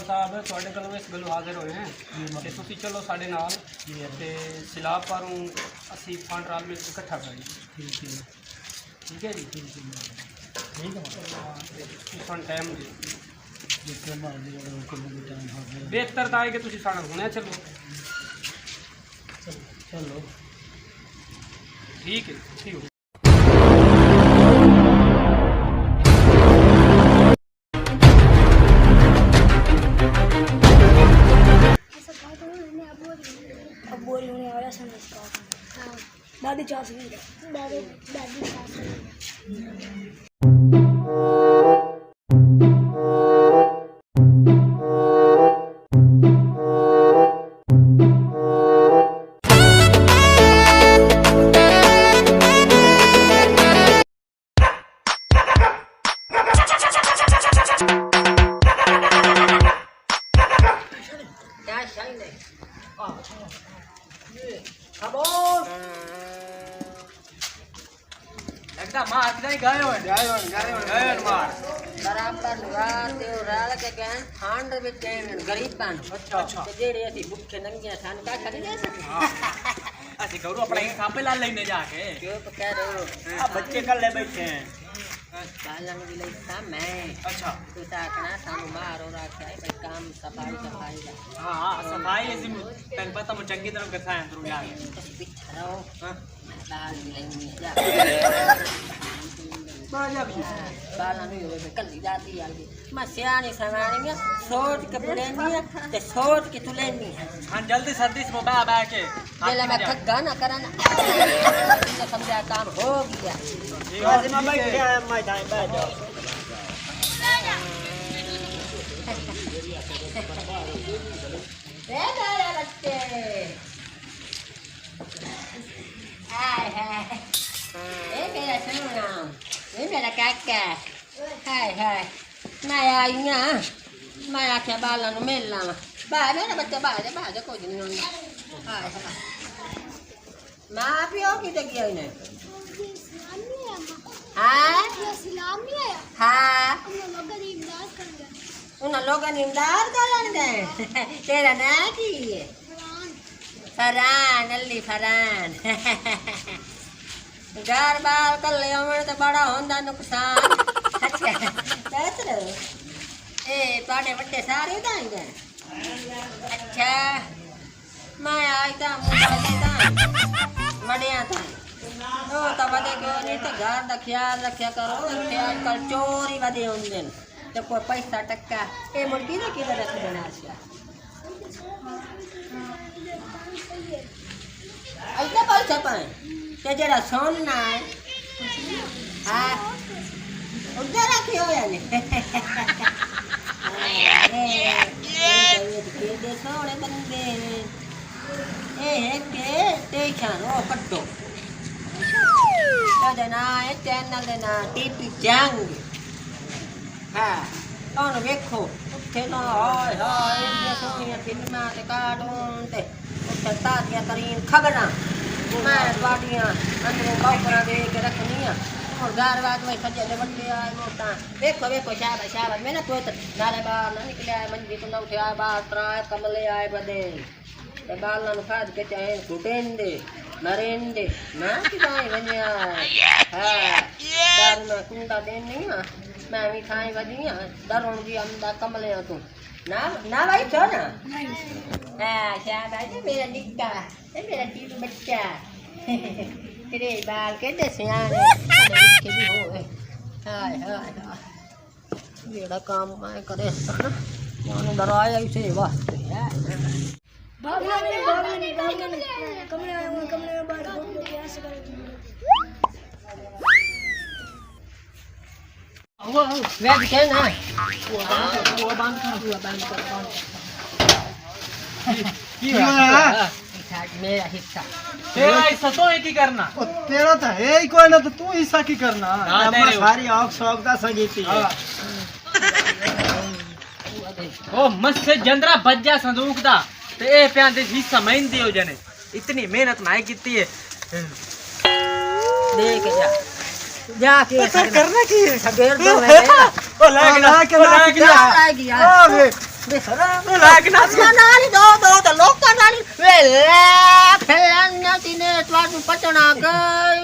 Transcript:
साहब थोड़े को इस गलो हाजिर होए हैं ते तुसी चलो साढ़े नाल ते सिलाब पारों असी फंड राल मिल इकट्ठा करें। ठीक है जी। ठीक है टाइम बेहतर था कि तुसी साढ़ा होने चलो चलो ठीक है ठीक है। बोरी होने वाला समझ का दादी चास में दादी दादी चास में क्या शाइन है खामोश लगता मार नहीं गायो मार बराबर राते राल के गहन फांड में गहन गरीब पान अच्छा तो जेड़े असि भूखे नंगे थान का कर दे सके असि करू अपना ही सांपे लाल लेने जाके क्यों कह रहे हो आ बच्चे कल ले बैठे हैं बालन भी लेता मैं अच्छा तो ताकना सानू मार और रखा है भाई काम सफाई का हां सफाई ऐसी तन पता मु चंगी तरह करता है अंदर यार बिछाओ बाल लेंगे जा बालन भी होवे कल जाती यार मैं सियानी समानी है सोच के बुलेनी है ते सोच के तू लेनी है हां जल्दी सर्दी से मोबाइल आ के पहले मैं थका ना करना समझा काम हो गया आज मैं बैठ गया मैं टाइम बैठ जाओ रे मेरे बच्चे हाय हाय ये मेरा सोना ये मेरा काका हाय हाय मैं आई ना मैं आखे बालन मिलना बाहर मेरा बच्चा बाहर कोई नहीं होना हाय हाय माँ पियो की जगह इन्हें हाँ हाँ उन लोगों ने इमदाद करन गए तेरा नाम की है फरान अल्ली फरान घर बार कर ले उम्र तो बड़ा होंदा नुकसान अच्छा कैसे ए पाड़े बट्टे सारे दाएंगे अच्छा मैं आई था मुझे था बढ़िया था तो तब क्यों नहीं तो घर का ख्याल रखा करो आजकल चोरी बदे होंगे तो कोई पैसा टक्का ये मुर्गी ने किधर रख देना ऐसा पैसा पाए ते जरा सोना है हाँ उधर रखी हो यानी सोने बंदे ये है के टेंशन ओ कट्टो देना है चैनल देना टीपी जंग हाँ कौन देखो थे तो हाय हाय ये सोनिया फिल्म ते कार्टून ते उत्ते ताज़ा तरीन खबरां मैं बाड़ियां अंदरों बाहर दे के रखनी है और घर बात में सजे बंदे आए मोटा देखो देखो शाबाश मैंने कोई नाले बाहर ना निकले मंजी तो ना उठे आए बाहर त्राए कमले आए बदे ते बाल ना खाद के चाहे घुटेंदे नरेंदे ना कि भाई बनिया हां दार में कुंडा देन नहीं है मैं भी खाई बदिया दरों की अंदा कमले तू ना भाई छो ना हां शाबाश मेरा निक्का ये मेरा टीटू बच्चा तेरे बाल के सियाने के भी हो हाय हाय मेरा काम मैं करे कौन डराया इसे वास्ते है भागना नहीं कमरे में बाहर घूम के ऐसे कर वो वे भी कहना वो बांध कर की होया मेरा हिस्सा तेरा हिस्सा तो एक ही करना ओ तेरा तो है ही कोई ना तो तू हिस्सा की करना हाँ, अम्मा तेरे सारी आँख शौक दा संगीती है ओ मस्त से जंदरा बज्जा संदूक दा ते ए प्यान दे हिस्सा मैं दियो जने इतनी मेहनत ना कीती है देख जा जाके तो करना की है सगेर दो है ओ लाग लाग गया आ वे ਬੇਸ਼ਰਮ ਲਾਇਕ ਨਾ ਸੀ। ਨਾਲ ਹੀ ਦੋ ਤੇ ਲੋਕਾਂ ਨਾਲ ਹੀ ਵੇਲੇ ਫੇਲਣ ਨੇ ਤੀਨੇ ਤੁਹਾਨੂੰ ਪਟਣਾ ਗਏ